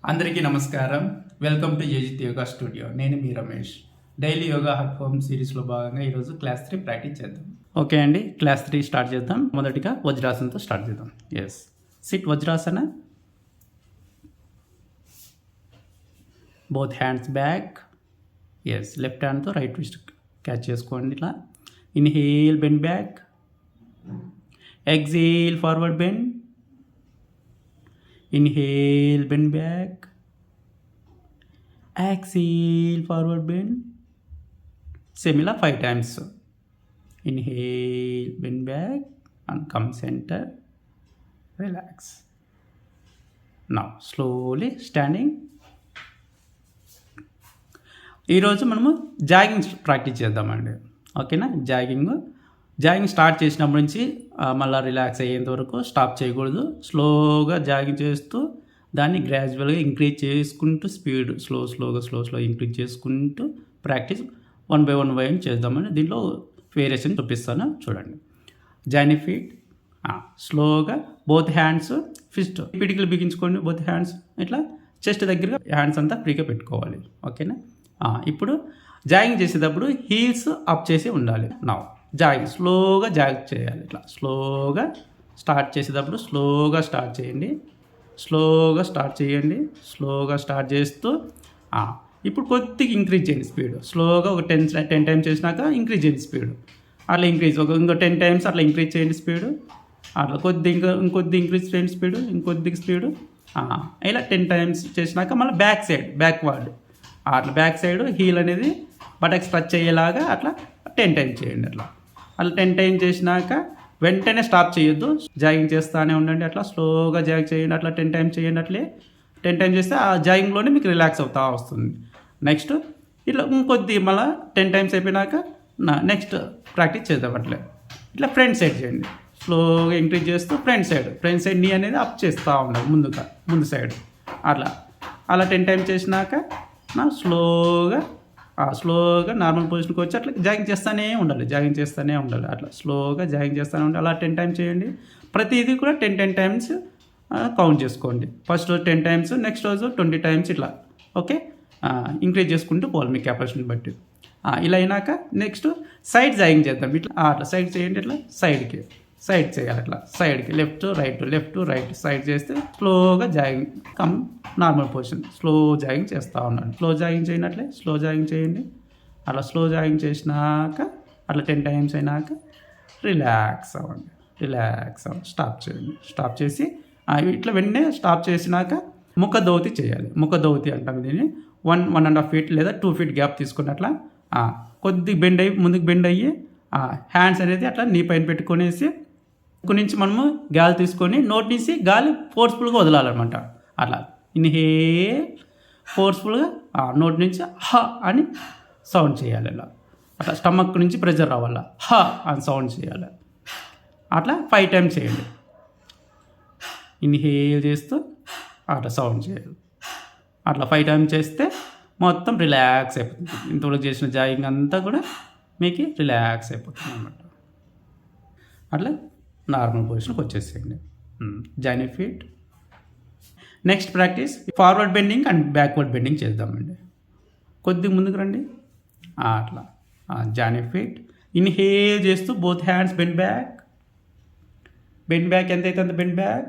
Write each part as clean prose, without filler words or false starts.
అందరికీ నమస్కారం. Welcome to Ajith yoga studio. నేను మీ రమేష్. డైలీ యోగా హాట్ ఫామ్ సిరీస్లో భాగంగా ఈరోజు క్లాస్ 3 ప్రాక్టీస్ చేద్దాం. ఓకే అండి, క్లాస్ 3 స్టార్ట్ చేద్దాం. మొదటిగా వజ్రాసనంతో స్టార్ట్ చేద్దాం. Yes, sit vajrasana. Both hands back. Yes, left హ్యాండ్తో రైట్ ట్విస్ట్ క్యాచ్ చేసుకోండి. ఇట్లా inhale, bend back. Exhale, forward bend. Inhale, bend back. Exhale, forward bend. Same 5 times. Inhale, bend back and come center. Relax. Now slowly standing. ఈరోజు మనము jogging practice చేద్దామండి. ఓకేనా? Jogging start చేసినప్పటి నుంచి మళ్ళీ relax అయ్యేంత వరకు స్టాప్ చేయకూడదు. స్లోగా జాగింగ్ చేస్తూ దాన్ని గ్రాడ్యువల్గా ఇంక్రీజ్ చేసుకుంటూ స్పీడ్ స్లో ఇంక్రీజ్ చేసుకుంటూ ప్రాక్టీస్ 1 by 1 చేద్దామని దీంట్లో వేరియేషన్ చూపిస్తాను చూడండి. Join feet. స్లోగా బోత్ హ్యాండ్స్ ఫిస్ట్ పిడికిలు బిగించుకోండి. బోత్ హ్యాండ్స్ ఇట్లా చెస్ట్ దగ్గరగా హ్యాండ్స్ అంతా ఫ్రీగా పెట్టుకోవాలి. ఓకేనా? ఇప్పుడు జాగింగ్ చేసేటప్పుడు హీల్స్ అప్ చేసి ఉండాలి. స్లోగా జాగ్ చేయాలి. ఇట్లా స్లోగా స్టార్ట్ చేసేటప్పుడు స్లోగా స్టార్ట్ చేయండి. స్లోగా స్టార్ట్ చేస్తూ ఇప్పుడు కొద్దిగా ఇంక్రీజ్ చేయండి స్పీడ్. స్లోగా ఒక 10 టైమ్స్ చేసినాక ఇంక్రీజ్ చేయండి స్పీడ్. అట్లా ఇంకో 10 టైమ్స్ అట్లా ఇంక్రీజ్ చేయండి స్పీడ్. అట్లా ఇంకొద్ది ఇంక్రీజ్ చేయండి స్పీడ్. ఇంకొద్దిగా స్పీడ్. ఇలా 10 టైమ్స్ చేసినాక మళ్ళీ బ్యాక్వర్డ్ అట్లా బ్యాక్ సైడ్ హీల్ అనేది బటక్స్ టచ్ అయ్యేలాగా అట్లా 10 టైమ్స్ చేయండి. అట్లా 10 టైమ్స్ చేసినాక వెంటనే స్టాప్ చేయొద్దు. జాగింగ్ చేస్తూనే ఉండండి. అట్లా స్లోగా జాగ్ చేయండి. అట్లా 10 టైమ్స్ చేయండి. అట్లే 10 టైమ్స్ చేస్తే ఆ జాగింగ్లోనే మీకు రిలాక్స్ అవుతా వస్తుంది. నెక్స్ట్ ఇట్లా ఇంకొద్ది మళ్ళీ 10 టైమ్స్ అయిపోయినాక నెక్స్ట్ ప్రాక్టీస్ చేద్దాం. ఇట్లా ఫ్రంట్ సైడ్ చేయండి. స్లోగా ఇంక్రీజ్ చేస్తూ ఫ్రంట్ సైడ్ నీ అనేది అప్ చేస్తూ ఉండాలి ముందు సైడ్. అలా 10 టైమ్స్ చేసినాక స్లోగా నార్మల్ పొజిషన్కి వచ్చి అట్లా జాగింగ్ చేస్తూనే ఉండాలి. అట్లా స్లోగా జాగింగ్ చేస్తూనే ఉండాలి. అలా 10 టైమ్స్ చేయండి. ప్రతిదీ కూడా 10 టైమ్స్ కౌంట్ చేసుకోండి. ఫస్ట్ రోజు 10 టైమ్స్, నెక్స్ట్ రోజు 20 టైమ్స్ ఇట్లా. ఓకే, ఇంక్రీజ్ చేసుకుంటూ పోవాలి మీ కెపాసిటీని బట్టి. ఇలా అయినాక నెక్స్ట్ సైడ్ జాగింగ్ చేద్దాం. అట్లా సైడ్ చేయండి. ఇట్లా సైడ్ చేయాలి. అట్లా సైడ్కి లెఫ్ట్ రైట్ సైడ్ చేస్తే స్లోగా jogging normal position. Slow jogging చేస్తూ ఉండండి. స్లో జాగింగ్ చేయండి. అట్లా స్లో జాగింగ్ చేసినాక అట్లా 10 టైమ్స్ అయినాక రిలాక్స్ అవ్వండి. స్టాప్ చేసి ఇట్లా వెంటనే స్టాప్ చేసినాక ముఖ దౌతి చేయాలి. ముఖ దౌతి అంటాం దీన్ని. 1.5 feet లేదా 2 feet గ్యాప్ తీసుకుని అట్లా కొద్దిగా ముందుకు బెండ్ అయ్యి హ్యాండ్స్ అనేది అట్లా నీ పైన పెట్టుకునేసి ఇక్కడి నుంచి మనము గాలి తీసుకొని నోటి నుంచి గాలి ఫోర్స్ఫుల్గా వదలాలన్నమాట. అట్లా ఇన్హేల్ ఫోర్స్ఫుల్గా నోటి నుంచి హ అని సౌండ్ చేయాలి. అట్లా స్టమక్ నుంచి ప్రెషర్ రావాలా. హ అని సౌండ్ చేయాలి. అట్లా 5 టైమ్స్ చేయండి. ఇన్హేల్ చేస్తూ అట్లా సౌండ్ చేయాలి. అట్లా 5 టైమ్స్ చేస్తే మొత్తం రిలాక్స్ అయిపోతుంది. ఇంతవరకు చేసిన జాగింగ్ అంతా కూడా మీకు రిలాక్స్ అయిపోతుంది అన్నమాట. అట్లా నార్మల్ పొజిషన్కి వచ్చేసేయండి. Join feet. Next practice forward bending and backward bending చేద్దామండి. కొద్దిగా ముందుకు రండి. అట్లా జాయిన్ ఫీట్. ఇన్హేల్ చేస్తూ బోత్ హ్యాండ్స్ బెండ్ బ్యాక్. ఎంతైతే అంత బెండ్ బ్యాక్.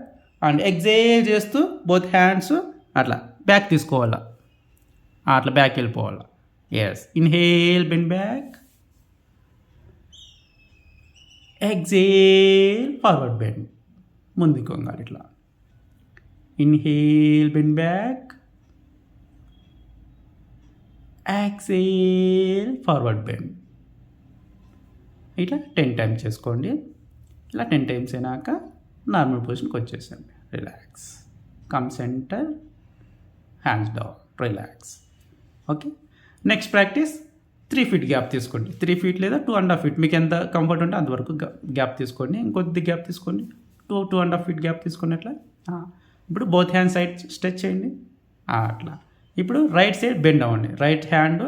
అండ్ ఎక్సేల్ చేస్తూ బోత్ హ్యాండ్స్ అట్లా బ్యాక్ తీసుకోవాలా. అట్లా బ్యాక్ వెళ్ళిపోవాలా. Yes, inhale bend back. Exhale forward bend. ముందుకు వంగాలి. ఇట్లా inhale bend back. Exhale forward bend. ఇట్లా 10 టైమ్స్ చేసుకోండి. ఇలా 10 టైమ్స్ అయినాక నార్మల్ పొజిషన్కి వచ్చేసండి. Relax. Come centre, hands down, relax. Okay, next practice 3 feet gap తీసుకోండి. 3 feet లేదా 2.5 feet మీకు ఎంత కంఫర్ట్ ఉంటే అంతవరకు గ్యాప్ తీసుకోండి. ఇంకొద్ది గ్యాప్ తీసుకోండి. 2.5 feet గ్యాప్ తీసుకుని అట్లా. ఇప్పుడు బోత్ హ్యాండ్ సైడ్ స్ట్రెచ్ చేయండి. అట్లా ఇప్పుడు రైట్ సైడ్ బెండ్ అవ్వండి. రైట్ హ్యాండ్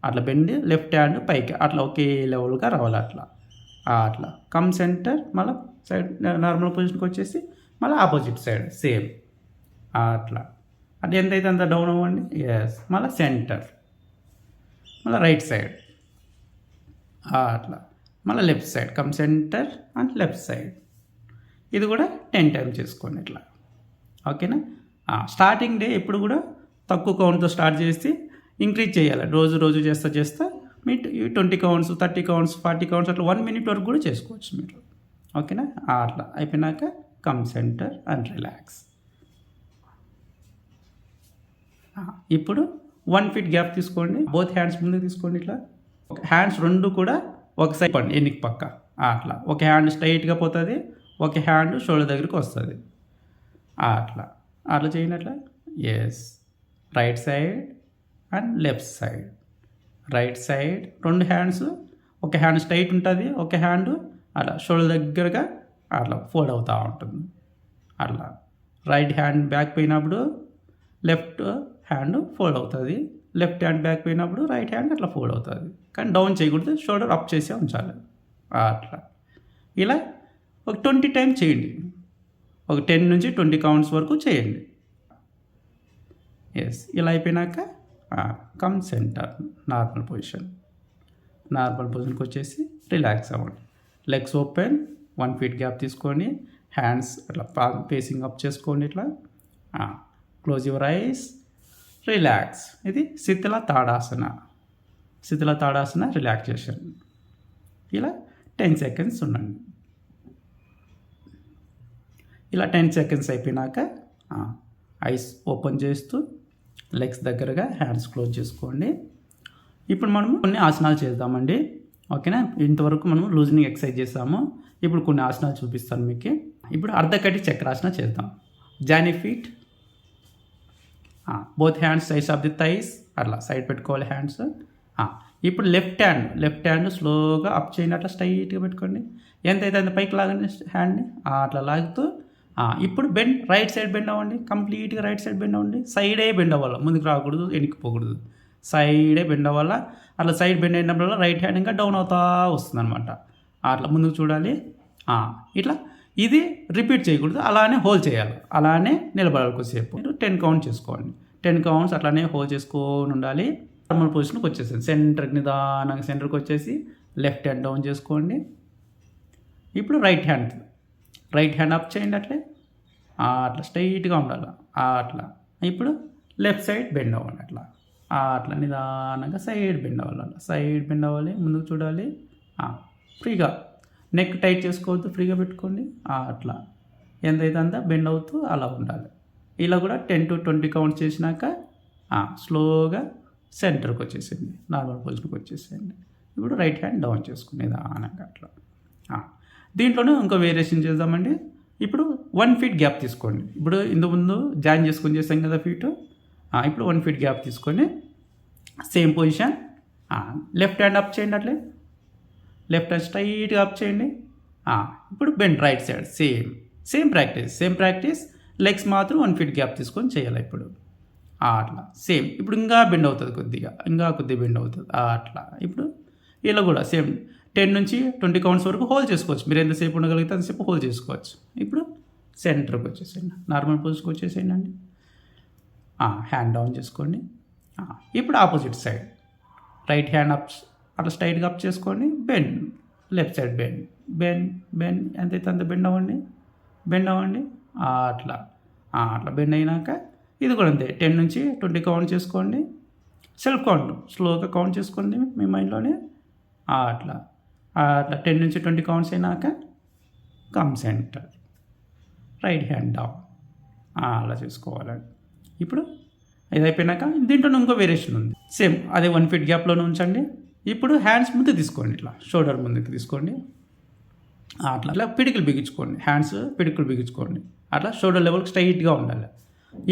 అట్లా బెండ్, లెఫ్ట్ హ్యాండ్ పైకి అట్లా ఒకే లెవెల్గా రావాలి. అట్లా కమ్ సెంటర్, మళ్ళీ సైడ్ నార్మల్ పొజిషన్కి వచ్చేసి మళ్ళీ ఆపోజిట్ సైడ్ సేమ్ అట్లా అంటే ఎంతైతే అంత డౌన్ అవ్వండి. ఎస్, మళ్ళీ సెంటర్, మళ్ళీ రైట్ సైడ్ అట్లా, మళ్ళీ left side, come centre and left side. ఇది కూడా 10 టైమ్స్ చేసుకోండి ఇట్లా. ఓకేనా. స్టార్టింగ్ డే ఎప్పుడు కూడా తక్కువ కౌంట్తో స్టార్ట్ చేసి ఇంక్రీజ్ చేయాలి. రోజు రోజు చేస్తా మీ 20 కౌంట్స్, 30 కౌంట్స్, 40 కౌంట్స్ అట్లా 1 minute వరకు కూడా చేసుకోవచ్చు మీరు. ఓకేనా. అట్లా అయిపోయినాక కమ్ సెంటర్ అండ్ రిలాక్స్. ఇప్పుడు 1 feet గ్యాప్ తీసుకోండి. బోత్ హ్యాండ్స్ ముందుకు తీసుకోండి ఇట్లా. హ్యాండ్స్ రెండు కూడా ఒక సైడ్ పండి ఎన్నికి పక్క అట్లా. ఒక హ్యాండ్ స్ట్రైట్గా పోతుంది, ఒక హ్యాండ్ షోల్డర్ దగ్గరికి వస్తుంది. అట్లా అట్లా చేయండి అట్లా. Yes, right side and left side. Right side 2 hands, ఒక హ్యాండ్ స్ట్రైట్ ఉంటుంది, ఒక హ్యాండ్ అట్లా షోల్డర్ దగ్గరగా అట్లా ఫోల్డ్ అవుతూ ఉంటుంది. అట్లా రైట్ హ్యాండ్ బ్యాక్ పోయినప్పుడు లెఫ్ట్ హ్యాండ్ ఫోల్డ్ అవుతుంది, లెఫ్ట్ హ్యాండ్ బ్యాక్ పోయినప్పుడు రైట్ హ్యాండ్ అట్లా ఫోల్డ్ అవుతుంది. కానీ డౌన్ చేయకూడదు, షోల్డర్ అప్ చేసే ఉంచాలి. అట్లా ఇలా ఒక 20 టైమ్స్ చేయండి. ఒక 10 నుంచి 20 కౌంట్స్ వరకు చేయండి. ఎస్, ఇలా అయిపోయినాక కమ్ సెంటర్, నార్మల్ పొజిషన్కి వచ్చేసి రిలాక్స్ అవ్వండి. లెగ్స్ ఓపెన్, 1 feet గ్యాప్ తీసుకొని హ్యాండ్స్ అట్లా ఫేసింగ్ అప్ చేసుకోండి ఇట్లా. Close your eyes, relax. ఇది శిథిల తాడాసన రిలాక్సేషన్. ఇలా 10 seconds ఉండండి. ఇలా 10 seconds అయిపోయినాక ఐస్ ఓపెన్ చేస్తూ లెగ్స్ దగ్గరగా హ్యాండ్స్ క్లోజ్ చేసుకోండి. ఇప్పుడు మనము కొన్ని ఆసనాలు చేద్దామండి. ఓకేనా. ఇంతవరకు మనం లూజనింగ్ ఎక్సర్సైజ్ చేసాము. ఇప్పుడు కొన్ని ఆసనాలు చూపిస్తాను మీకు. ఇప్పుడు అర్ధకటి చక్రాసన చేద్దాం. జానీ feet, both hands sides of the thighs అట్లా సైడ్ పెట్టుకోవాలి హ్యాండ్స్. ఇప్పుడు లెఫ్ట్ హ్యాండ్ స్లోగా అప్ చేయండి. అట్లా స్ట్రైట్గా పెట్టుకోండి. ఎంతైతే అంత పైకి లాగండి హ్యాండ్ని. అట్లా లాగుతూ ఇప్పుడు బెండ్, రైట్ సైడ్ బెండ్ అవ్వండి. కంప్లీట్గా రైట్ సైడ్ బెండ్ అవ్వండి. సైడే బెండ్ అవ్వాలి, ముందుకు రాకూడదు, వెనక్కిపోకూడదు. సైడే బెండ్ అవ్వాలి. అట్లా సైడ్ బెండ్ అయినప్పుడు రైట్ హ్యాండ్ ఇంకా డౌన్ అవుతా వస్తుంది అనమాట. అట్లా ముందుకు చూడాలి. ఇట్లా ఇది రిపీట్ చేయకూడదు, అలానే హోల్డ్ చేయాలి, అలానే నిలబడాలి కొద్దిసేపు. మీరు 10 కౌంట్ చేసుకోండి. 10 కౌంట్స్ అట్లానే హోల్డ్ చేసుకొని ఉండాలి. నార్మల్ పొజిషన్కి వచ్చేసింది. సెంటర్కి నిదానంగా సెంటర్కి వచ్చేసి లెఫ్ట్ హ్యాండ్ డౌన్ చేసుకోండి. ఇప్పుడు రైట్ హ్యాండ్ అప్ చేయండి. అట్లా స్ట్రైట్గా ఉండాలి. అట్లా ఇప్పుడు లెఫ్ట్ సైడ్ బెండ్ అవ్వాలి. అట్లా నిదానంగా సైడ్ బెండ్ అవ్వాలి. ముందుకు చూడాలి. ఫ్రీగా నెక్ టైట్ చేసుకోవద్దు, ఫ్రీగా పెట్టుకోండి. అట్లా ఎంతైతే అంతా బెండ్ అవుతూ అలా ఉండాలి. ఇలా కూడా 10 to 20 కౌంట్స్ చేసినాక స్లోగా సెంటర్కి వచ్చేసింది, నార్మల్ పొజిషన్కి వచ్చేసేయండి. ఇప్పుడు రైట్ హ్యాండ్ డౌన్ చేసుకునేది నిదానంగా అట్లా. దీంట్లోనే ఇంకో వేరియేషన్ చేద్దామండి. ఇప్పుడు 1 feet గ్యాప్ తీసుకోండి. ఇప్పుడు ఇంతకుముందు జాయిన్ చేసుకొని చేసాం కదా ఫీట్. ఇప్పుడు 1 feet గ్యాప్ తీసుకొని same position. Left hand up చేయండి. లెఫ్ట్ హ్యాండ్ స్ట్రైట్గా అప్ చేయండి. ఇప్పుడు bend right side. Same practice. Legs మాత్రం 1 feet గ్యాప్ తీసుకొని చేయాలి ఇప్పుడు. అట్లా సేమ్. ఇప్పుడు ఇంకా బెండ్ అవుతుంది, కొద్దిగా బెండ్ అవుతుంది. అట్లా ఇప్పుడు ఇలా కూడా సేమ్ 10 నుంచి 20 కౌంట్స్ వరకు హోల్డ్ చేసుకోవచ్చు. మీరు ఎంతసేపు ఉండగలిగితే అంతసేపు హోల్డ్ చేసుకోవచ్చు. ఇప్పుడు సెంటర్కి వచ్చేసేయండి, నార్మల్ పొజిషన్కి వచ్చేసేయండి అండి. హ్యాండ్ డౌన్ చేసుకోండి. ఇప్పుడు opposite side right hand up అట్లా స్ట్రైట్గా అప్ చేసుకోండి. బెండ్, లెఫ్ట్ సైడ్ బెండ్ ఎంతైతే అంత బెండ్ అవ్వండి. అట్లా బెండ్ అయినాక ఇది కూడా అంతే. 10 నుంచి 20 కౌంట్ చేసుకోండి. సెల్ఫ్ కౌంట్ స్లోగా కౌంట్ చేసుకోండి మీ మైండ్లోనే. అట్లా 10 నుంచి 20 కౌంట్స్ అయినాక come centre, right hand down. అలా చేసుకోవాలండి. ఇప్పుడు ఇది అయిపోయినాక దీంట్లో ఇంకో వేరియేషన్ ఉంది. సేమ్ అదే 1 feet గ్యాప్లోనే ఉంచండి. ఇప్పుడు హ్యాండ్స్ ముందుకు తీసుకోండి, ఇట్లా షోల్డర్ ముందుకు తీసుకోండి. అట్లా పిడికిలు బిగించుకోండి, హ్యాండ్స్ పిడికిలు బిగించుకోండి. అట్లా షోల్డర్ లెవెల్కి స్ట్రైట్గా ఉండాలి.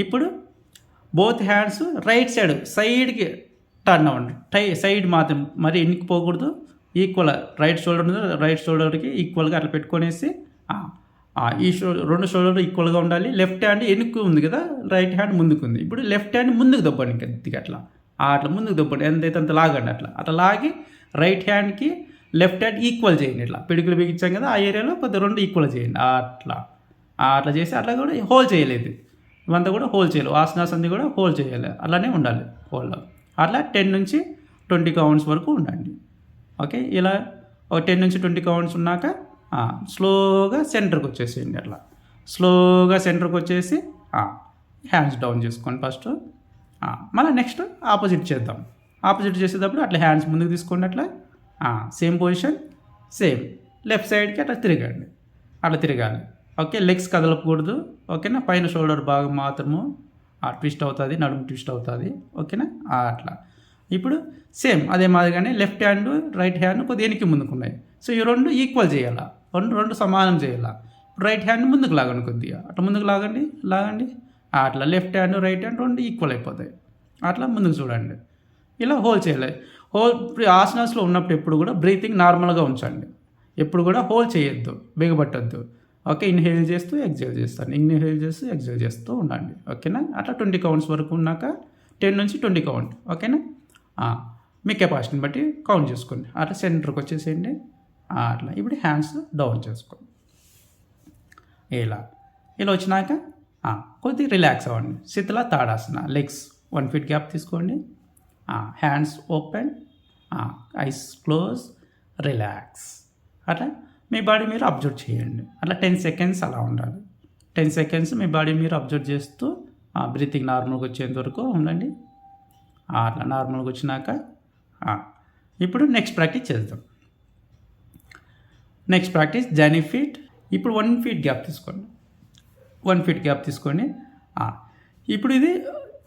ఇప్పుడు బోత్ హ్యాండ్స్ రైట్ సైడ్కి టర్న్ అవ్వండి. సైడ్ మాత్రం మరి ఎన్నికి పోకూడదు. ఈక్వల్ రైట్ షోల్డర్కి ఈక్వల్గా అట్లా పెట్టుకొనేసి ఈ రెండు షోల్డర్ ఈక్వల్గా ఉండాలి. లెఫ్ట్ హ్యాండ్ వెనుక్కు ఉంది కదా, రైట్ హ్యాండ్ ముందుకు ఉంది. ఇప్పుడు లెఫ్ట్ హ్యాండ్ ముందుకు దొబ్బండి, కొద్దిగా అట్లా ముందుకు దొబ్బండి. ఎంతైతే అంత లాగండి. అట్లా లాగి రైట్ హ్యాండ్కి లెఫ్ట్ హ్యాండ్ ఈక్వల్ చేయండి. ఇట్లా పిడికిలు బిగించాం కదా, ఆ ఏరియాలో కొద్దిగా 2 ఈక్వల్ చేయండి. అట్లా చేసి అట్లా కూడా హోల్డ్ చేయలేదు. ఇవంతా కూడా హోల్డ్ చేయాలి, ఆసనాస్ అంది కూడా హోల్డ్ చేయాలి, అలానే ఉండాలి హోల్డ్. అట్లా 10 నుంచి 20 కౌంట్స్ వరకు ఉండండి. ఓకే, ఇలా ఒక 10 నుంచి 20 కౌంట్స్ ఉన్నాక స్లోగా సెంటర్కి వచ్చేసేయండి. అట్లా స్లోగా సెంటర్కి వచ్చేసి హ్యాండ్స్ డౌన్ చేసుకోండి ఫస్ట్. మళ్ళీ నెక్స్ట్ ఆపోజిట్ చేద్దాం. ఆపోజిట్ చేసేటప్పుడు అట్లా హ్యాండ్స్ ముందుకు తీసుకోండి. అట్లా సేమ్ పొజిషన్, సేమ్ లెఫ్ట్ సైడ్కి అట్లా తిరగండి. అట్లా తిరగాలి. ఓకే, లెగ్స్ కదలకూడదు. ఓకేనా, పైన షోల్డర్ భాగం మాత్రము ట్విస్ట్ అవుతుంది, నడుము ట్విస్ట్ అవుతుంది. ఓకేనా, అట్లా. ఇప్పుడు సేమ్ అదే మాదిరిగానే లెఫ్ట్ హ్యాండ్ రైట్ హ్యాండ్ కొద్దిగా వెనక్కి ముందుకు ఉన్నాయి. సో ఈ రెండు ఈక్వల్ చేయాలా, రెండు సమానం చేయాలా. రైట్ హ్యాండ్ ముందుకు లాగండి, కొద్దిగా అట్లా ముందుకు లాగండి. అట్లా లెఫ్ట్ హ్యాండ్ రైట్ హ్యాండ్ రెండు ఈక్వల్ అయిపోతాయి. అట్లా ముందుకు చూడండి. ఇలా హోల్డ్ చేయాలి. ఆసనాస్లో ఉన్నప్పుడు ఎప్పుడు కూడా బ్రీతింగ్ నార్మల్గా ఉంచండి. ఎప్పుడు కూడా హోల్డ్ చేయొద్దు, బిగబట్టద్దు. ఓకే, ఇన్హేల్ చేస్తూ ఎగ్జేల్ చేస్తాను, ఇన్హేల్ చేస్తూ ఎగ్జేల్ చేస్తూ ఉండండి. ఓకేనా, అట్లా 20 కౌంట్స్ వరకు ఉన్నాక 10 నుంచి 20 కౌంట్. ఓకేనా, మీ కెపాసిటీని బట్టి కౌంట్ చేసుకోండి. అట్లా సెంటర్కి వచ్చేసేయండి. అట్లా ఇప్పుడు హ్యాండ్స్ డౌన్ చేసుకోండి. ఇలా వచ్చినాక కొద్దిగా రిలాక్స్ అవ్వండి. శీతల తాడాసన, లెగ్స్ 1 feet గ్యాప్ తీసుకోండి. Hands open, eyes close, relax. అట్లా మీ బాడీ మీరు అబ్జర్వ్ చేయండి. అట్లా 10 seconds అలా ఉండాలి. 10 seconds మీ బాడీ మీరు అబ్జర్వ్ చేస్తూ బ్రీతింగ్ నార్మల్గా వచ్చేంత వరకు ఉండండి. అట్లా నార్మల్గా వచ్చినాక ఇప్పుడు నెక్స్ట్ ప్రాక్టీస్ చేద్దాం. నెక్స్ట్ ప్రాక్టీస్ జానీ ఫీట్. ఇప్పుడు 1 feet గ్యాప్ తీసుకోండి. 1 feet గ్యాప్ తీసుకొని ఇప్పుడు ఇది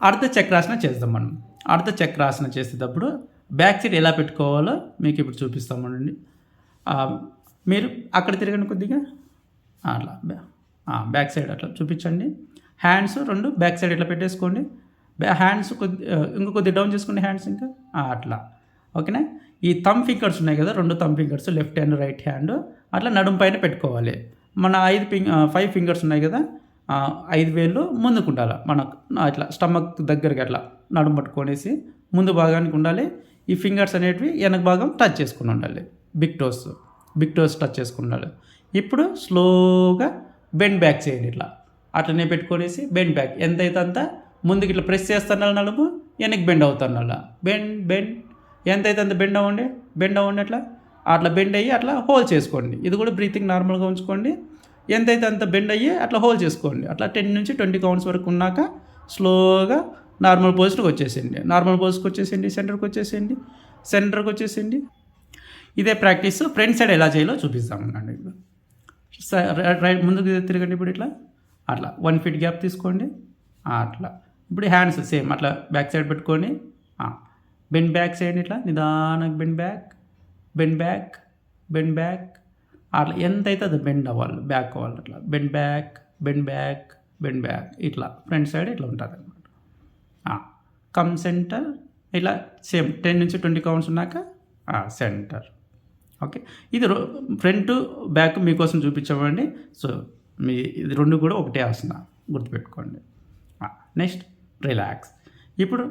అర్ధ చక్రాసన చేద్దాం. మనం అర్ధ చక్రాసన చేసేటప్పుడు బ్యాక్ సైడ్ ఎలా పెట్టుకోవాలో మీకు ఇప్పుడు చూపిస్తామండి. మీరు అక్కడ తిరగండి కొద్దిగా, అట్లా బ్యాక్ సైడ్ అట్లా చూపించండి. హ్యాండ్స్ 2 బ్యాక్ సైడ్ ఇట్లా పెట్టేసుకోండి. హ్యాండ్స్ ఇంకా కొద్దిగా డౌన్ చేసుకోండి హ్యాండ్స్ ఇంకా అట్లా. ఓకేనా, ఈ థంబ్ ఫింగర్స్ ఉన్నాయి కదా, 2 thumb fingers left hand right hand అట్లా నడుము పైన పెట్టుకోవాలి. మన 5 ఫింగర్స్ ఉన్నాయి కదా, 5 వేళ్ళు ముందుకు ఉండాలి. మనకు ఇట్లా స్టమక్ దగ్గరికి అట్లా నడుము పట్టుకొనేసి ముందు భాగానికి ఉండాలి. ఈ ఫింగర్స్ అనేటివి వెనక భాగం టచ్ చేసుకుని ఉండాలి. బిగ్ టోస్ టచ్ చేసుకుని ఉండాలి. ఇప్పుడు స్లోగా బెండ్ బ్యాక్ చేయండి. ఇట్లా అట్లనే పెట్టుకొనేసి బెండ్ బ్యాక్ ఎంతైతే అంత ముందుకు ఇట్లా ప్రెస్ చేస్తున్నారు, నడుము వెనక్కి బెండ్ అవుతున్నారు. బెండ్ ఎంతైతే అంత బెండ్ అవ్వండి. అట్లా బెండ్ అయ్యి అట్లా హోల్డ్ చేసుకోండి. ఇది కూడా బ్రీతింగ్ నార్మల్గా ఉంచుకోండి. ఎంతైతే అంత బెండ్ అయ్యి అట్లా హోల్డ్ చేసుకోండి. అట్లా 10 నుంచి 20 కౌంట్స్ వరకు ఉన్నాక స్లోగా నార్మల్ పోజ్కి వచ్చేసేయండి. సెంటర్కి వచ్చేసేయండి. ఇదే ప్రాక్టీస్ ఫ్రంట్ సైడ్ ఎలా చేయాలో చూపిస్తామండి. ఇప్పుడు రైట్ ముందుకు తిరగండి. ఇప్పుడు ఇట్లా అట్లా 1 feet గ్యాప్ తీసుకోండి. అట్లా ఇప్పుడు హ్యాండ్స్ సేమ్ అట్లా బ్యాక్ సైడ్ పెట్టుకొని బెండ్ బ్యాక్ చేయండి. ఇట్లా నిదానంగా బెండ్ బ్యాక్ అట్లా ఎంతైతే అది బెండ్ అవ్వాలి, బ్యాక్ అవ్వాలి. అట్లా బెండ్ బ్యాక్ ఇట్లా ఫ్రంట్ సైడ్ ఇట్లా ఉంటుంది అనమాట. కమ్ సెంటర్ ఇట్లా సేమ్ 10 నుంచి 20 కౌంట్స్ ఉన్నాక సెంటర్. ఓకే, ఇది ఫ్రంట్ బ్యాక్ మీకోసం చూపించామండి. సో ఇది 2 కూడా ఒకటే ఆసన, గుర్తుపెట్టుకోండి. Next relax. ఇప్పుడు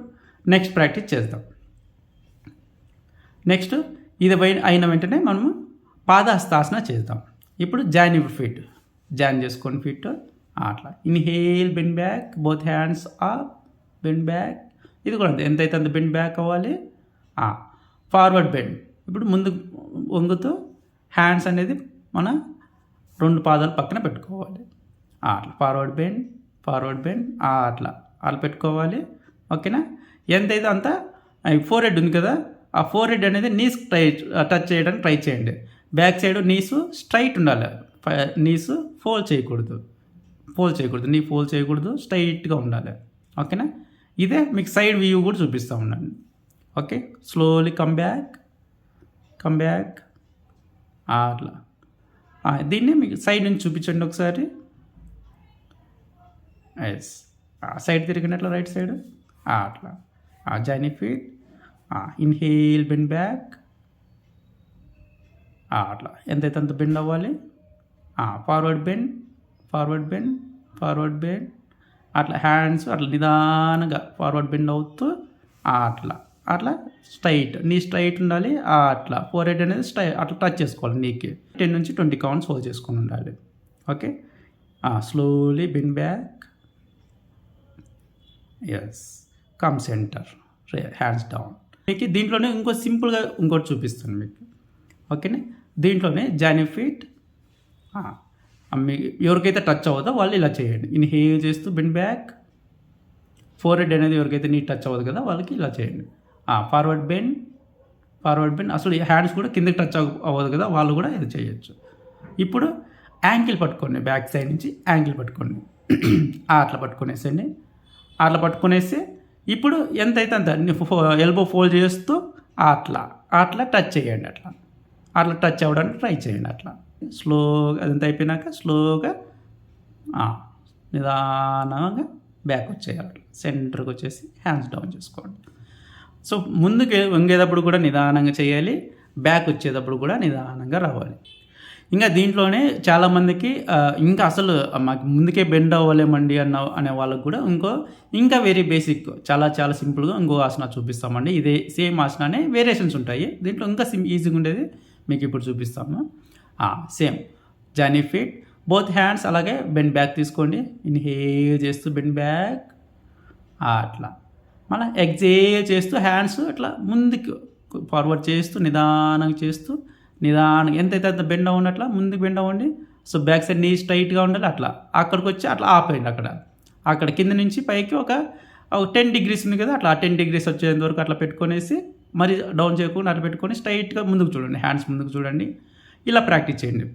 నెక్స్ట్ ప్రాక్టీస్ చేద్దాం. నెక్స్ట్ ఇది అయిన వెంటనే మనము పాదహస్తాసన చేద్దాం. ఇప్పుడు జాయిన్ చేసుకోండి ఫీట్. అట్లా inhale bend back, both hands up, bend back. ఇది కూడా అంతే, ఎంతైతే అంత బెండ్ బ్యాక్ అవ్వాలి. Forward bend. ఇప్పుడు ముందు వంగుతూ హ్యాండ్స్ అనేది మన 2 పాదాలు పక్కన పెట్టుకోవాలి. అట్లా ఫార్వర్డ్ బెండ్ అట్లా పెట్టుకోవాలి. ఓకేనా, ఎంతైతే అంత ఫోర్ హెడ్ ఉంది కదా, ఆ ఫోర్ హెడ్ అనేది నీస్ టచ్ చేయడానికి ట్రై చేయండి. బ్యాక్ సైడ్ నీసు స్ట్రైట్ ఉండాలి. నీసు ఫోల్డ్ చేయకూడదు, నీ ఫోల్డ్ చేయకూడదు, స్ట్రైట్గా ఉండాలి. ఓకేనా, ఇదే మీకు సైడ్ వ్యూ కూడా చూపిస్తూ ఉండండి. ఓకే, స్లోలీ కమ్ బ్యాక్ అట్లా. దీన్ని మీకు సైడ్ నుంచి చూపించండి ఒకసారి. ఎస్, సైడ్ తిరిగినట్లు రైట్ సైడ్ అట్లా. Join feet, inhale bend back అట్లా ఎంతైతే అంత బెండ్ అవ్వాలి. ఫార్వర్డ్ బెండ్ అట్లా హ్యాండ్స్ అట్లా నిదానంగా ఫార్వర్డ్ బెండ్ అవుతూ అట్లా స్ట్రైట్, నీ స్ట్రైట్ ఉండాలి. అట్లా ఫోర్ హెడ్ అనేది అట్లా టచ్ చేసుకోవాలి నీకి. 10 నుంచి 20 కౌంట్స్ హోల్డ్ చేసుకొని ఉండాలి. Okay, slowly bend back yes, come centre, hands down. మీకు దీంట్లోనే ఇంకో సింపుల్గా ఇంకోటి చూపిస్తాను మీకు. ఓకేనా, దీంట్లోనే జానీ ఫీట్ మీ ఎవరికైతే టచ్ అవ్వదో వాళ్ళు ఇలా చేయండి. ఇన్హేల్ చేస్తూ బెండ్ బ్యాక్. ఫోర్ హెడ్ అనేది ఎవరికైతే నీ టచ్ అవ్వదు కదా వాళ్ళకి ఇలా చేయండి. ఫార్వర్డ్ బెండ్, అసలు హ్యాండ్స్ కూడా కిందకి టచ్ అవ్వదు కదా వాళ్ళు కూడా ఇది చేయొచ్చు. ఇప్పుడు యాంకిల్ పట్టుకోండి, బ్యాక్ సైడ్ నుంచి యాంకిల్ పట్టుకోండి. అట్లా పట్టుకునేసండి. అట్లా పట్టుకునేసి ఇప్పుడు ఎంతైతే అంత ఎల్బో ఫోల్డ్ చేస్తూ అట్లా టచ్ చేయండి. అట్లా టచ్ అవ్వడానికి ట్రై చేయండి. అట్లా స్లోగా అదంతా అయిపోయినాక స్లోగా నిదానంగా బ్యాక్ వచ్చేయాలి. సెంటర్కి వచ్చేసి హ్యాండ్స్ డౌన్ చేసుకోండి. సో ముందుకు వంగేటప్పుడు కూడా నిదానంగా చేయాలి, బ్యాక్ వచ్చేటప్పుడు కూడా నిదానంగా రావాలి. ఇంకా దీంట్లోనే చాలామందికి ఇంకా అసలు మాకు ముందుకే బెండ్ అవ్వలేమండి అనే వాళ్ళకు కూడా ఇంకా వెరీ బేసిక్ చాలా సింపుల్గా ఇంకో ఆసన చూపిస్తామండి. ఇదే సేమ్ ఆసనానే వేరియేషన్స్ ఉంటాయి దీంట్లో. ఇంకా ఈజీగా ఉండేది మీకు ఇప్పుడు చూపిస్తాము. సేమ్ జానీ ఫీట్, బోత్ హ్యాండ్స్ అలాగే బెండ్ బ్యాక్ తీసుకోండి. ఇన్హేల్ చేస్తూ బెండ్ బ్యాక్, అట్లా మళ్ళీ ఎగ్జేల్ చేస్తూ హ్యాండ్స్ అట్లా ముందుకు ఫార్వర్డ్ చేస్తూ నిదానంగా ఎంతైతే అంత బెండ్ అవ్వండి, అట్లా ముందుకు బెండ్ అవ్వండి. సో బ్యాక్ సైడ్ నీ స్ట్రైట్గా ఉండాలి. అక్కడికి వచ్చి అట్లా ఆపేయండి. అక్కడ కింద నుంచి పైకి ఒక 10 degrees ఉంది కదా, అట్లా 10 degrees వచ్చేంత వరకు అట్లా పెట్టుకొనేసి మరి డౌన్ చేయకుండా అట్లా పెట్టుకొని స్ట్రైట్గా ముందుకు చూడండి, హ్యాండ్స్ ముందుకు చూడండి. ఇలా ప్రాక్టీస్ చేయండి.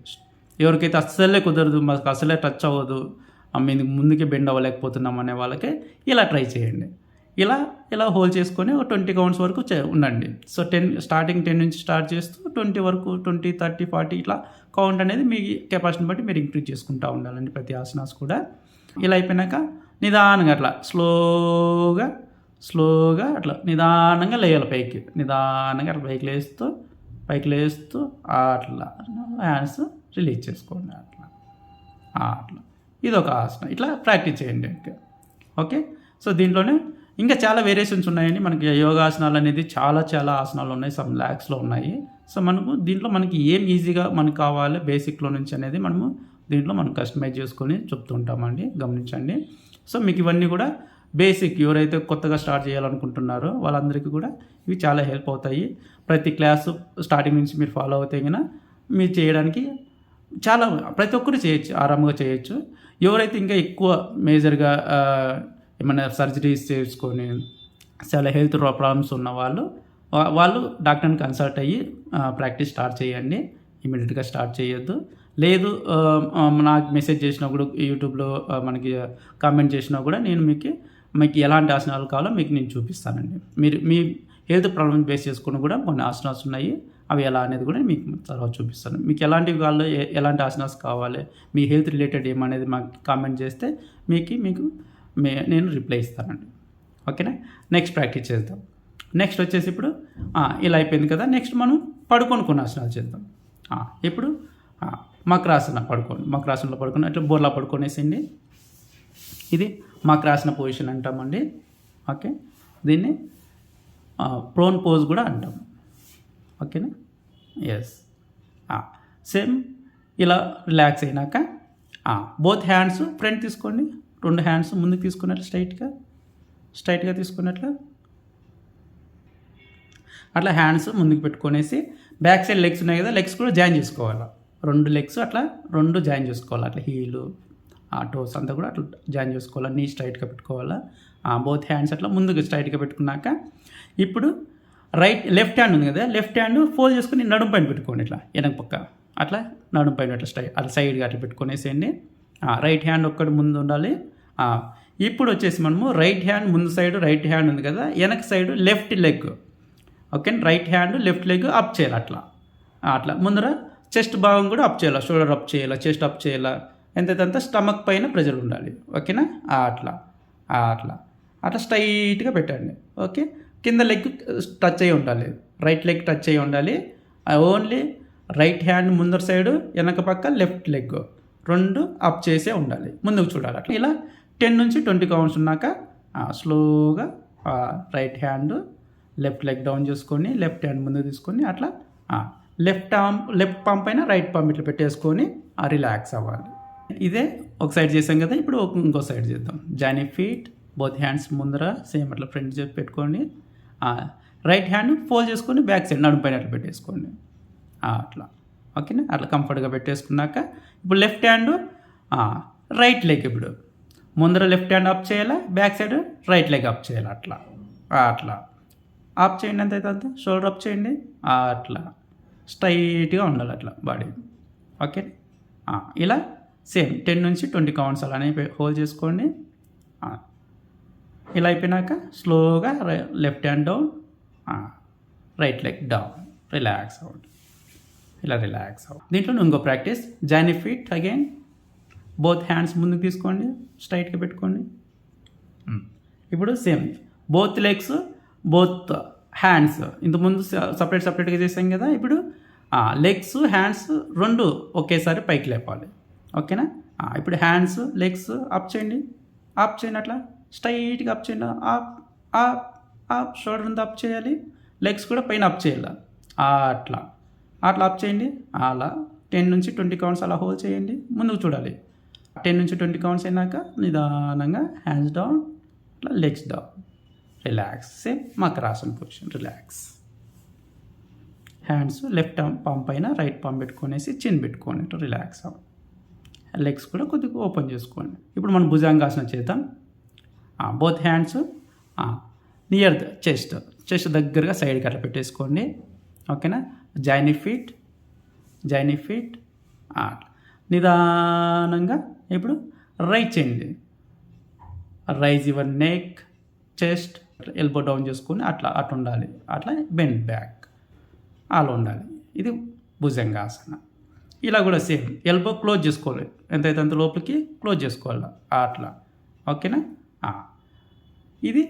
ఎవరికైతే అస్సలే కుదరదు, మాకు అసలే టచ్ అవ్వదు, ముందుకే బెండ్ అవ్వలేకపోతున్నాం అనే వాళ్ళకి ఇలా ట్రై చేయండి. ఇలా హోల్డ్ చేసుకొని ఒక 20 counts వరకు ఉండండి. సో స్టార్టింగ్ 10 నుంచి స్టార్ట్ చేస్తూ 20 వరకు 20, 30, 40 ఇట్లా కౌంట్ అనేది మీ కెపాసిటీని బట్టి మీరు ఇంక్రీజ్ చేసుకుంటూ ఉండాలండి ప్రతి ఆసనాస్ కూడా. ఇలా అయిపోయినాక నిదానంగా అట్లా స్లోగా అట్లా నిదానంగా లేయాలి పైకి. నిదానంగా అట్లా పైకి లేస్తూ అట్లా హ్యాండ్స్ రిలీజ్ చేసుకోండి. అట్లా ఇదొక ఆసనం. ఇట్లా ప్రాక్టీస్ చేయండి. ఓకే, సో దీంట్లోనే ఇంకా చాలా వేరియేషన్స్ ఉన్నాయండి. మనకి యోగాసనాలు అనేది చాలా ఆసనాలు ఉన్నాయి, సమ్ ల్యాక్స్లో ఉన్నాయి. సో దీంట్లో మనకి ఏం ఈజీగా మనకు కావాలి బేసిక్లో నుంచి అనేది మనం కస్టమైజ్ చేసుకొని చెప్తూ ఉంటామండి, గమనించండి. సో మీకు ఇవన్నీ కూడా బేసిక్ ఎవరైతే కొత్తగా స్టార్ట్ చేయాలనుకుంటున్నారో వాళ్ళందరికీ కూడా ఇవి చాలా హెల్ప్ అవుతాయి. ప్రతి క్లాసు స్టార్టింగ్ నుంచి మీరు ఫాలో అవుతే కన్నా మీరు చేయడానికి ప్రతి ఒక్కరు చేయొచ్చు, ఆరాంగా చేయొచ్చు. ఎవరైతే ఇంకా ఎక్కువ మేజర్గా ఏమైనా సర్జరీస్ చేసుకొని చాలా హెల్త్ ప్రాబ్లమ్స్ ఉన్న వాళ్ళు డాక్టర్ని కన్సల్ట్ అయ్యి ప్రాక్టీస్ స్టార్ట్ చేయండి. ఇమీడియట్గా స్టార్ట్ చేయొద్దు. లేదు నాకు మెసేజ్ చేసినా కూడా యూట్యూబ్లో మనకి కామెంట్ చేసినా కూడా నేను మీకు ఎలాంటి ఆసనాలు కావాలో మీకు నేను చూపిస్తానండి. మీరు మీ హెల్త్ ప్రాబ్లమ్ బేస్ చేసుకుని కూడా కొన్ని ఆసనాస్ ఉన్నాయి, అవి ఎలా అనేది కూడా మీకు తర్వాత చూపిస్తాను. మీకు ఎలాంటివి కావాలో, ఎలాంటి ఆసనాస్ కావాలి, మీ హెల్త్ రిలేటెడ్ ఏమనేది మాకు కామెంట్ చేస్తే మీకు నేను రిప్లై ఇస్తానండి. ఓకేనా, నెక్స్ట్ ప్రాక్టీస్ చేద్దాం. నెక్స్ట్ వచ్చేసి ఇప్పుడు ఇలా అయిపోయింది కదా, నెక్స్ట్ మనం పడుకొని ఆసనాలు చేద్దాం. ఇప్పుడు మకరాసన మకరాసనలో పడుకొని అట్లా బోర్లా పడుకొనేసిండి. ఇది మకరాసన పొజిషన్ అంటామండి. ఓకే, దీన్ని ప్రోన్ పోజ్ కూడా అంటాం. ఓకేనా, ఎస్. సేమ్ ఇలా రిలాక్స్ అయినాక బోత్ హ్యాండ్స్ ఫ్రంట్ తీసుకోండి. 2 హ్యాండ్స్ ముందుకు తీసుకున్నట్లు స్ట్రైట్గా తీసుకున్నట్లు అట్లా హ్యాండ్స్ ముందుకు పెట్టుకొనేసి బ్యాక్ సైడ్ లెగ్స్ ఉన్నాయి కదా, లెగ్స్ కూడా జాయిన్ చేసుకోవాలి. 2 లెగ్స్ అట్లా 2 జాయిన్ చేసుకోవాలి. అట్లా హీలు టోస్ అంతా కూడా అట్లా జాయిన్ చేసుకోవాలి. నీ స్ట్రైట్గా పెట్టుకోవాలా. బోత్ హ్యాండ్స్ అట్లా ముందుకు స్ట్రైట్గా పెట్టుకున్నాక ఇప్పుడు లెఫ్ట్ హ్యాండ్ ఉంది కదా, లెఫ్ట్ హ్యాండ్ ఫోల్డ్ చేసుకుని నడుము పైన పెట్టుకోండి. ఇట్లా వెనక పక్క అట్లా నడుము పైన అట్లా అట్లా సైడ్గా అట్లా పెట్టుకునేసేయండి. రైట్ హ్యాండ్ ఒక్కటి ముందు ఉండాలి. ఇప్పుడు వచ్చేసి మనము రైట్ హ్యాండ్ ముందు సైడ్ రైట్ హ్యాండ్ ఉంది కదా, వెనక side left leg. Okay, right hand left leg up చేయాలి. అట్లా ముందర చెస్ట్ భాగం కూడా అప్ చేయాలి, షోల్డర్ అప్ చేయాలి, చెస్ట్ అప్ చేయాలి. ఎంతైతే స్టమక్ పైన ప్రెజర్ ఉండాలి. ఓకేనా, అట్లా స్ట్రైట్గా పెట్టండి. ఓకే, కింద లెగ్ టచ్ అయ్యి ఉండాలి, రైట్ లెగ్ టచ్ అయ్యి ఉండాలి. ఓన్లీ రైట్ హ్యాండ్ ముందర సైడు వెనక పక్క లెఫ్ట్ లెగ్ 2 అప్ చేసే ఉండాలి, ముందుకు చూడాలి. అట్లా ఇలా 10 నుంచి 20 కౌంట్స్ ఉన్నాక స్లోగా right hand left leg down చేసుకొని లెఫ్ట్ హ్యాండ్ ముందుకు తీసుకొని అట్లా లెఫ్ట్ పామ్ పైన రైట్ పామ్ ఇట్లా పెట్టేసుకొని రిలాక్స్ అవ్వాలి. ఇదే ఒక సైడ్ చేసాం కదా, ఇప్పుడు ఇంకో సైడ్ చేద్దాం. జానీ ఫీట్ బోత్ హ్యాండ్స్ ముందర సేమ్ అట్లా ఫ్రంట్ చేసి పెట్టుకోండి. రైట్ హ్యాండ్ ఫోల్డ్ చేసుకొని బ్యాక్ సైడ్ నడుము పైన అట్లా పెట్టేసుకోండి. అట్లా ఓకేనా. అట్లా కంఫర్ట్గా పెట్టేసుకున్నాక ఇప్పుడు లెఫ్ట్ హ్యాండ్ రైట్ లెగ్, ఇప్పుడు ముందర లెఫ్ట్ హ్యాండ్ అప్ చేయాలా, back side right leg up చేయాలి. అట్లా అట్లా అప్ చేయండి, అంతైతే అంత షోల్డర్ అప్ చేయండి. అట్లా స్ట్రైట్గా ఉండాలి అట్లా బాడీ. ఓకే, ఇలా సేమ్ 10 నుంచి 20 కౌంట్స్ అలానే హోల్డ్ చేసుకోండి. ఇలా అయిపోయినాక స్లోగా left hand down, right leg down, relax అవ్వండి. ఇలా రిలాక్స్ అవ్వండి. దీంట్లో ఇంకో practice, join feet again. Both hands ముందుకు తీసుకోండి, స్ట్రైట్గా పెట్టుకోండి. ఇప్పుడు same both legs, both hands ఇంతకుముందు సపరేట్గా చేసాం కదా. ఇప్పుడు లెగ్స్ హ్యాండ్స్ రెండు ఒకేసారి పైకి లేపాలి. ఓకేనా. ఇప్పుడు హ్యాండ్స్ లెగ్స్ అప్ చేయండి, అప్ చేయండి, అట్లా స్ట్రైట్గా అప్ చేయండి. అప్ అప్ అప్, షోల్డర్ అంతా అప్ చేయాలి, లెగ్స్ కూడా పైన అప్ చేయాలి. అట్లా అట్లా అప్ చేయండి. అలా 10 నుంచి 20 కౌంట్స్ అలా హోల్డ్ చేయండి. ముందుకు చూడాలి. 10 నుంచి 20 కౌంట్స్ అయినాక నిదానంగా హ్యాండ్స్ డౌన్, అట్లా legs down, relax. Same makarasana position, relax. Hands left palm పైన రైట్ పామ్ పెట్టుకొనేసి చిన్ పెట్టుకోండి, రిలాక్స్ అవ్వండి. లెగ్స్ కూడా కొద్దిగా ఓపెన్ చేసుకోండి. ఇప్పుడు మనం భుజంగాసనం చేద్దాం. Both hands near the chest దగ్గరగా సైడ్కి అట్లా పెట్టేసుకోండి. ఓకేనా. జాయిన్ ఫీట్ నిదానంగా ఇప్పుడు రైట్ చేయండి. Rise your neck, chest, elbow down చేసుకొని అట్లా ఉండాలి. అట్లా బెండ్ బ్యాక్ అలా ఉండాలి. ఇది భుజంగాసన. ఇలా కూడా సేమ్ ఎల్బో క్లోజ్ చేసుకోవాలి, ఎంతైతే అంత లోపలికి క్లోజ్ చేసుకోవాలి అట్లా. ఓకేనా. ఇది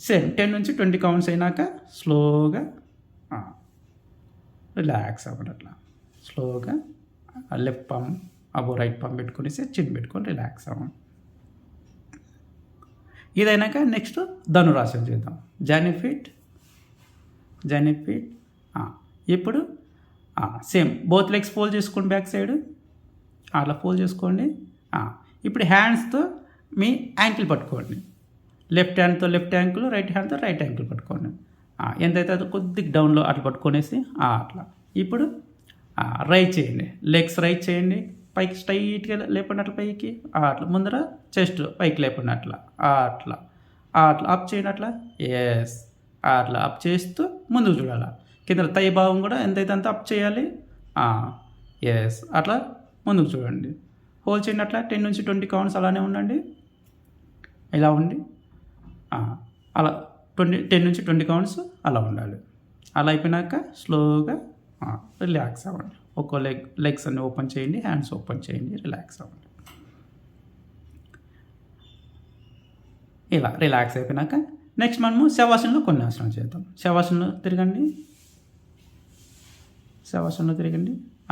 సేమ్ 10 నుంచి 20 కౌంట్స్ అయినాక స్లోగా రిలాక్స్ అవ్వండి. అట్లా స్లోగా లెఫ్ట్ పామ్ అబో రైట్ పామ్ పెట్టుకునేసి చిన్ పెట్టుకొని రిలాక్స్ అవ్వండి. ఇదైనాక నెక్స్ట్ ధనురాసనం చేద్దాం. Join feet. ఇప్పుడు సేమ్ బోత్ లెగ్స్ ఫోల్డ్ చేసుకోండి, బ్యాక్ సైడ్ అట్లా ఫోల్డ్ చేసుకోండి. ఇప్పుడు హ్యాండ్స్తో మీ యాంకిల్ పట్టుకోండి. లెఫ్ట్ హ్యాండ్తో లెఫ్ట్ యాంకిల్, రైట్ హ్యాండ్తో రైట్ యాంకిల్ పట్టుకోండి. ఎంతైతే అది కొద్దిగా డౌన్లో అట్లా పట్టుకొనేసి అట్లా. ఇప్పుడు రైట్ చేయండి, లెగ్స్ రైట్ చేయండి, పైకి స్ట్రైట్గా లేపండి అట్లా పైకి. అట్లా ముందర చెస్ట్ పైకి లేపండి అట్లా అప్ చేయండి అట్లా. ఎస్, అట్లా అప్ చేస్తూ ముందుకు చూడాలి. కింద తై భాగం కూడా ఎంతైతే అంత అప్ చేయాలి. ఎస్, అట్లా ముందుకు చూడండి. హోల్డ్ చేయండి అట్లా 10 నుంచి 20 కౌంట్స్ అలానే ఉండండి. ఇలా ఉండి అలా 10 నుంచి 20 కౌంట్స్ అలా ఉండాలి. అలా అయిపోయినాక స్లోగా రిలాక్స్ అవ్వండి. ఒక్కో లెగ్స్ అన్ని ఓపెన్ చేయండి, హ్యాండ్స్ ఓపెన్ చేయండి, రిలాక్స్ అవ్వండి. ఇలా రిలాక్స్ అయిపోయినాక నెక్స్ట్ మనము శవాసనంలో కొన్ని ఆసనాలు చేద్దాం. శవాసనంలో తిరగండి.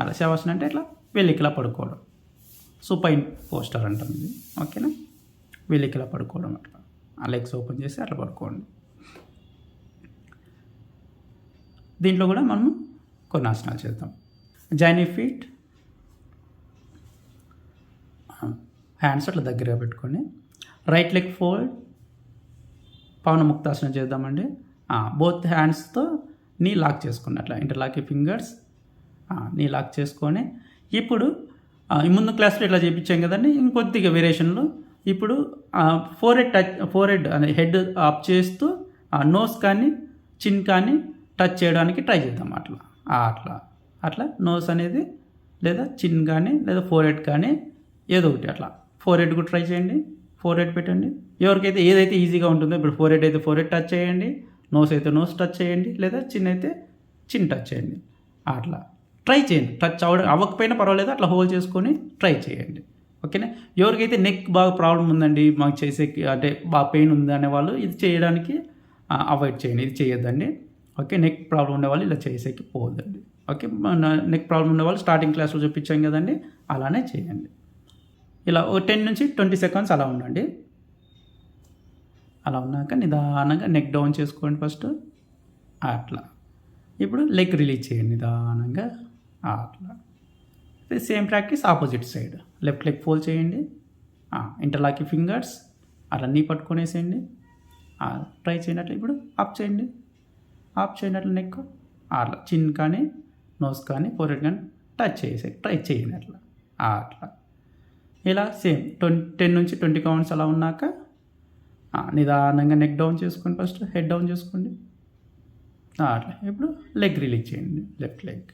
అలా శవాసనం అంటే ఇట్లా వెల్లికిలా పడుకోవడం, సుపైన్ పోస్టర్ అంటుంది. ఓకేనా. వెల్లికిలా పడుకోవడం అట్లా లెగ్స్ ఓపెన్ చేసి అట్లా పడుకోండి. దీంట్లో కూడా మనము కొన్ని ఆసనాలు చేద్దాం. జాయిన్ ఫీట్, హ్యాండ్స్ అట్లా దగ్గరగా పెట్టుకొని రైట్ లెగ్ ఫోల్డ్, పవన ముక్తాసనం చేద్దామండి. బోత్ హ్యాండ్స్తో నీ లాక్ చేసుకోండి, అట్లా ఇంటర్లాక్ ఫింగర్స్ నీ లాక్ చేసుకొని ఇప్పుడు ముందు క్లాస్లో ఇట్లా చేయించాం కదండి, ఇంకొద్దిగా వేరియేషన్లో ఇప్పుడు ఫోర్ హెడ్ అనే హెడ్ అప్ చేస్తూ నోస్ కానీ చిన్ కానీ టచ్ చేయడానికి ట్రై చేద్దాం. అట్లా నోస్ అనేది లేదా చిన్ కానీ లేదా ఫోర్ హెడ్ కానీ ఏదో ఒకటి అట్లా ఫోర్ హెడ్ కూడా ట్రై చేయండి. ఫోర్ హెడ్ పెట్టండి. ఎవరికైతే ఏదైతే ఈజీగా ఉంటుందో, ఇప్పుడు ఫోర్ హెడ్ అయితే ఫోర్ హెడ్ టచ్ చేయండి, నోస్ అయితే నోస్ టచ్ చేయండి, లేదా చిన్ అయితే చిన్ టచ్ చేయండి. అట్లా ట్రై చేయండి. టచ్ అవ్వకపోయినా పర్వాలేదు, అట్లా హోల్డ్ చేసుకొని ట్రై చేయండి. ఓకేనా. ఎవరికైతే నెక్ బాగా ప్రాబ్లం ఉందండి, మాకు చేసే అంటే బాగా పెయిన్ ఉంది అనే వాళ్ళు ఇది చేయడానికి అవాయిడ్ చేయండి, ఇది చేయొద్దండి. ఓకే. నెక్ ప్రాబ్లం ఉండేవాళ్ళు ఇలా చేసేకి పోవద్దండి. ఓకే. నెక్ ప్రాబ్లం ఉండేవాళ్ళు స్టార్టింగ్ క్లాస్లో చూపించాం కదండి, అలానే చేయండి. ఇలా 10 నుంచి 20 సెకండ్స్ అలా ఉండండి. అలా ఉన్నాక నిదానంగా నెక్ డౌన్ చేసుకోండి ఫస్ట్. అట్లా ఇప్పుడు లెగ్ రిలీజ్ చేయండి నిదానంగా. అట్లా same practice opposite side. Left leg fold చేయండి, ఇంటర్లాక్ ఫింగర్స్, అట్లా నీ పట్టుకొనేసేయండి. ట్రై చేయనట్లు ఇప్పుడు అప్ చేయండి. అప్ చేయనట్లు నెక్ అట్లా చిన్ కానీ నోస్ కానీ ఫోర్హెడ్ కానీ టచ్ చేసే ట్రై చేయండి అట్లా. అట్లా ఇలా సేమ్ 10 నుంచి 20 కౌంట్స్ అలా ఉన్నాక నిదానంగా నెక్ డౌన్ చేసుకోండి. ఫస్ట్ హెడ్ డౌన్ చేసుకోండి. అట్లా ఇప్పుడు లెగ్ రిలీజ్ చేయండి. లెఫ్ట్ లెగ్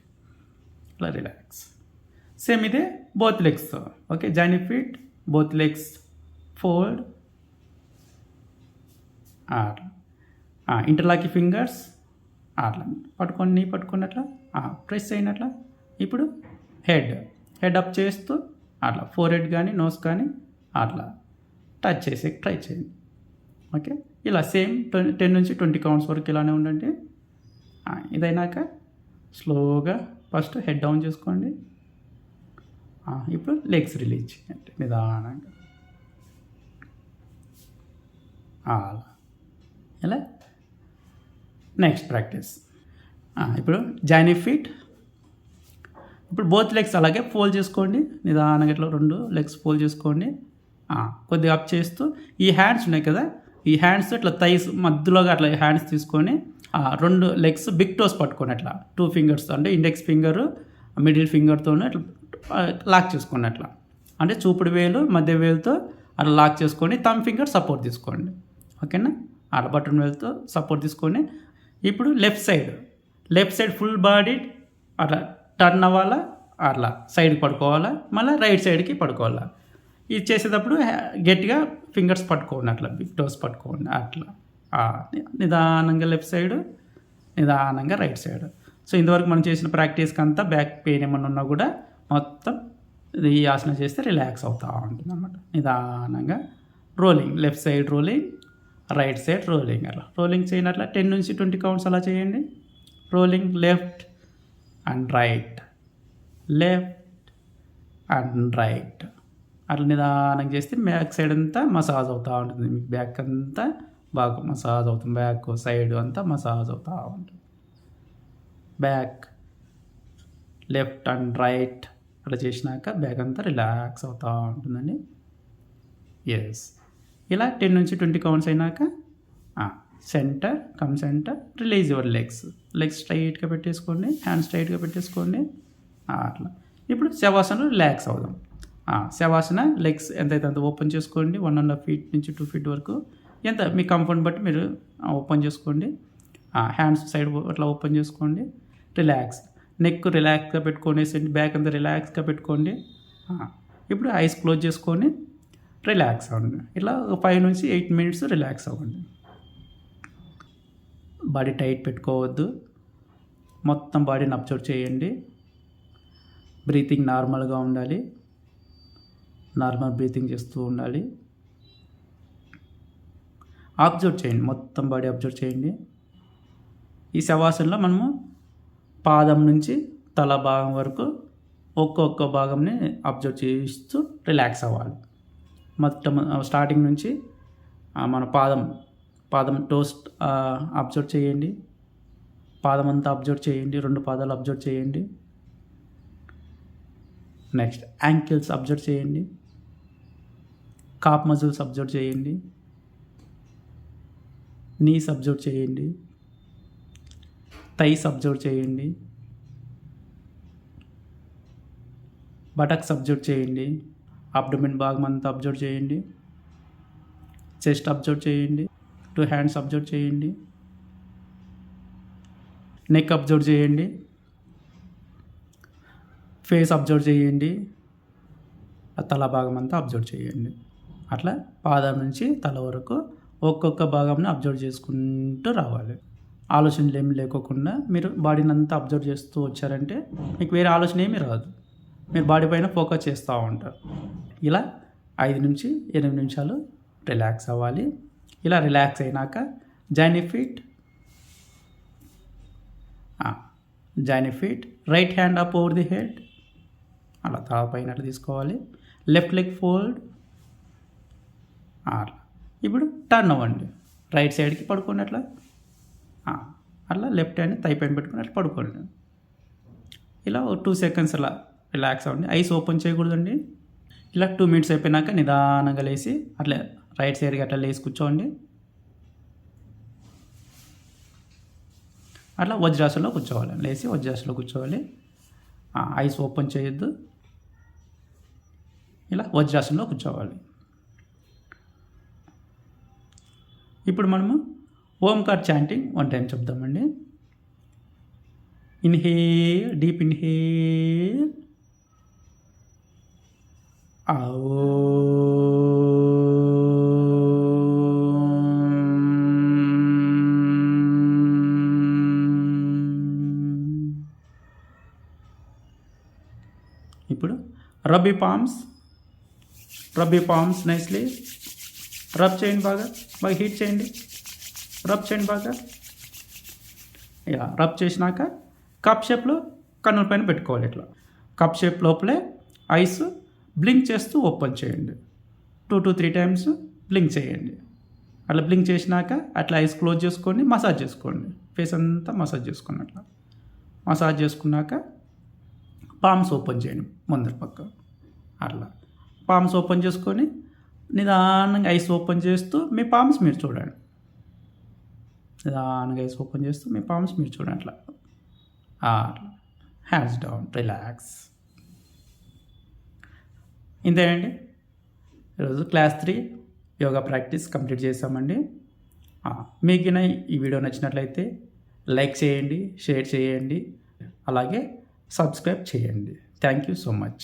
అట్లా రిలాక్స్. సేమ్ ఇదే బోత్ లెగ్స్తో. Okay, join your feet, both legs fold. అట్లా ఇంటర్లాక్ ఫింగర్స్ అట్లా పట్టుకొని నీ పట్టుకొని అట్లా ప్రెస్ చేయండి అట్లా. ఇప్పుడు హెడ్ అప్ చేస్తూ అట్లా ఫోర్హెడ్ కానీ నోస్ కానీ అట్లా టచ్ చేసి ట్రై చేయండి. ఓకే, ఇలా సేమ్ 10 నుంచి 20 కౌంట్స్ వరకు ఇలానే ఉండండి. ఇదైనాక స్లోగా ఫస్ట్ హెడ్ డౌన్ చేసుకోండి. ఇప్పుడు లెగ్స్ రిలీజ్ చేయండి నిదానంగా. అలా ఇలా నెక్స్ట్ ప్రాక్టీస్. ఇప్పుడు జాయిన్ యువర్ ఫీట్. ఇప్పుడు బోత్ లెగ్స్ అలాగే ఫోల్డ్ చేసుకోండి. నిదానంగా ఇట్లా 2 లెగ్స్ ఫోల్డ్ చేసుకోండి. కొద్దిగా అప్ చేస్తూ ఈ హ్యాండ్స్ ఉన్నాయి కదా, ఈ హ్యాండ్స్ ఇట్లా థైస్ మధ్యలోగా అట్లా హ్యాండ్స్ తీసుకొని 2 లెగ్స్ బిగ్ టోస్ పట్టుకొని అట్లా 2 ఫింగర్స్ అంటే ఇండెక్స్ ఫింగరు మిడిల్ ఫింగర్తో అట్లా లాక్ చేసుకోండి అట్లా. అంటే చూపుడు వేలు మధ్య వేలుతో అట్లా లాక్ చేసుకొని థంబ్ ఫింగర్ సపోర్ట్ తీసుకోండి. ఓకేనా, అట్లా బటన్ వేలుతో సపోర్ట్ తీసుకొని ఇప్పుడు లెఫ్ట్ సైడ్ ఫుల్ బాడీ అట్లా టర్న్ అవ్వాలా, అట్లా సైడ్కి పడుకోవాలా, మళ్ళీ రైట్ సైడ్కి పడుకోవాలా. ఇది చేసేటప్పుడు గట్టిగా ఫింగర్స్ పట్టుకోండి అట్లా, బిగ్ టోస్ పట్టుకోండి అట్లా. నిదానంగా లెఫ్ట్ సైడ్, నిదానంగా రైట్ సైడ్. సో ఇంతవరకు మనం చేసిన ప్రాక్టీస్కి అంతా బ్యాక్ పెయిన్ ఏమన్నా ఉన్నా కూడా మొత్తం ఈ ఆసన చేస్తే రిలాక్స్ అవుతూ ఉంటుంది అన్నమాట. నిదానంగా rolling, left side rolling, right side rolling. అట్లా రోలింగ్ చేయండి అట్లా 10 నుంచి 20 కౌంట్స్ అలా చేయండి. Rolling left and right, left and right. అట్లా నిదానంగా చేస్తే బ్యాక్ సైడ్ అంతా మసాజ్ అవుతూ ఉంటుంది. మీకు బ్యాక్ అంతా బాగా మసాజ్ అవుతుంది, బ్యాక్ సైడ్ అంతా మసాజ్ అవుతూ ఉంటుంది. బ్యాక్ లెఫ్ట్ అండ్ రైట్ అట్లా చేసినాక బ్యాక్ అంతా రిలాక్స్ అవుతూ ఉంటుందండి. ఎస్, ఇలా 10 నుంచి 20 కౌంట్స్ అయినాక సెంటర్ రిలీజ్ యువర్ లెగ్స్ స్ట్రైట్గా పెట్టేసుకోండి, హ్యాండ్ స్ట్రైట్గా పెట్టేసుకోండి. అట్లా ఇప్పుడు శవాసన రిలాక్స్ అవుదాం. శవాసన లెగ్స్ ఎంతైతే అంత ఓపెన్ చేసుకోండి. 1.5 feet నుంచి 2 feet వరకు ఎంత మీ కంఫర్ట్ బట్టి మీరు ఓపెన్ చేసుకోండి. హ్యాండ్స్ సైడ్ అట్లా ఓపెన్ చేసుకోండి. రిలాక్స్, నెక్ రిలాక్స్గా పెట్టుకోండి, బ్యాక్ అంతా రిలాక్స్గా పెట్టుకోండి. ఇప్పుడు ఐస్ క్లోజ్ చేసుకొని రిలాక్స్ అవ్వండి. ఇట్లా 5 నుంచి 8 minutes రిలాక్స్ అవ్వండి. బాడీ టైట్ పెట్టుకోవద్దు, మొత్తం బాడీని అబ్జర్వ్ చేయండి. బ్రీతింగ్ నార్మల్గా ఉండాలి, నార్మల్ బ్రీతింగ్ చేస్తూ ఉండాలి. అబ్జర్వ్ చేయండి, మొత్తం బాడీ అబ్జర్వ్ చేయండి. ఈ శవాసనలో మనము పాదం నుంచి తల భాగం వరకు ఒక్కొక్క భాగంని అబ్జర్వ్ చేస్తూ రిలాక్స్ అవ్వాలి. మొత్తం స్టార్టింగ్ నుంచి మన పాదం టోస్ అబ్జర్వ్ చేయండి, పాదం అంతా అబ్జర్వ్ చేయండి, 2 పాదాలు అబ్జర్వ్ చేయండి. నెక్స్ట్ యాంకిల్స్ అబ్జర్వ్ చేయండి, కాప్ మజిల్స్ అబ్జర్వ్ చేయండి, నీస్ అబ్జర్వ్ చేయండి, థైస్ అబ్జర్వ్ చేయండి, బటక్స్ అబ్జర్వ్ చేయండి, అబ్డోమెన్ భాగం అంతా అబ్జర్వ్ చేయండి, చెస్ట్ అబ్జర్వ్ చేయండి, 2 hands అబ్జర్వ్ చేయండి, నెక్ అబ్జర్వ్ చేయండి, ఫేస్ అబ్జర్వ్ చేయండి, తల భాగం అంతా అబ్జర్వ్ చేయండి. అట్లా పాదం నుంచి తల వరకు ఒక్కొక్క భాగంని అబ్జర్వ్ చేసుకుంటూ రావాలి. ఆలోచనలు ఏమి లేకోకుండా మీరు బాడీని అంతా అబ్జర్వ్ చేస్తూ వచ్చారంటే మీకు వేరే ఆలోచన ఏమీ రాదు, మీరు బాడీ పైన ఫోకస్ చేస్తూ ఉంటారు. ఇలా 5 నుంచి 8 నిమిషాలు రిలాక్స్ అవ్వాలి. ఇలా రిలాక్స్ అయినాక join your feet, right hand up over the head, అలా తల పైన అట్లా తీసుకోవాలి. Left leg fold. అట్లా ఇప్పుడు టర్న్ అవ్వండి, రైట్ సైడ్కి పడుకోండి. అట్లా లెఫ్ట్ హ్యాండ్ థై పైన పెట్టుకొని అట్లా పడుకోండి. ఇలా 2 seconds అలా రిలాక్స్ అవ్వండి. ఐస్ ఓపెన్ చేయకూడదండి. ఇలా 2 minutes అయిపోయినాక నిదానంగా లేచి అట్లా రైట్ సైడ్కి అట్లా లేచి కూర్చోండి. అట్లా వజ్రాసనంలో కూర్చోవాలి. లేచి వజ్రాసనంలో కూర్చోవాలి. ఐస్ ఓపెన్ చేయొద్దు. ఇలా వజ్రాసనంలో కూర్చోవాలి. ఇప్పుడు మనము ఓంకార్ చాంటింగ్ 1 టైం చెప్దామండి. ఇన్హేల్, డీప్ ఇన్హేల్, ఇప్పుడు rub you palms nicely. Rub చేయండి, బాగా హీట్ చేయండి. రబ్ చేయండి బాగా. ఇలా రబ్ చేసినాక కప్ షేప్లో కన్నుల పైన పెట్టుకోవాలి. ఇట్లా కప్ షేప్ లోపలే ఐస్ బ్లింక్ చేస్తూ ఓపెన్ చేయండి. 2 to 3 టైమ్స్ బ్లింక్ చేయండి. అట్లా బ్లింక్ చేసినాక అట్లా ఐస్ క్లోజ్ చేసుకొని మసాజ్ చేసుకోండి. ఫేస్ అంతా మసాజ్ చేసుకోండి. అట్లా మసాజ్ చేసుకున్నాక పామ్స్ ఓపెన్ చేయండి ముందర పక్క. అట్లా పామ్స్ ఓపెన్ చేసుకొని నిదానంగా ఐస్ ఓపెన్ చేస్తూ మీ పామ్స్ మీరు చూడండి. నిదానంగా ఐస్ ఓపెన్ చేస్తూ మీ పామ్స్ మీరు చూడండి. అట్లా హ్యాండ్స్ డౌన్, రిలాక్స్. ఇంతేనండి. ఈరోజు క్లాస్ 3 యోగా ప్రాక్టీస్ కంప్లీట్ చేసామండి. మీకు ఈ వీడియో నచ్చినట్లయితే లైక్ చేయండి, షేర్ చేయండి, అలాగే సబ్స్క్రైబ్ చేయండి. Thank you so much.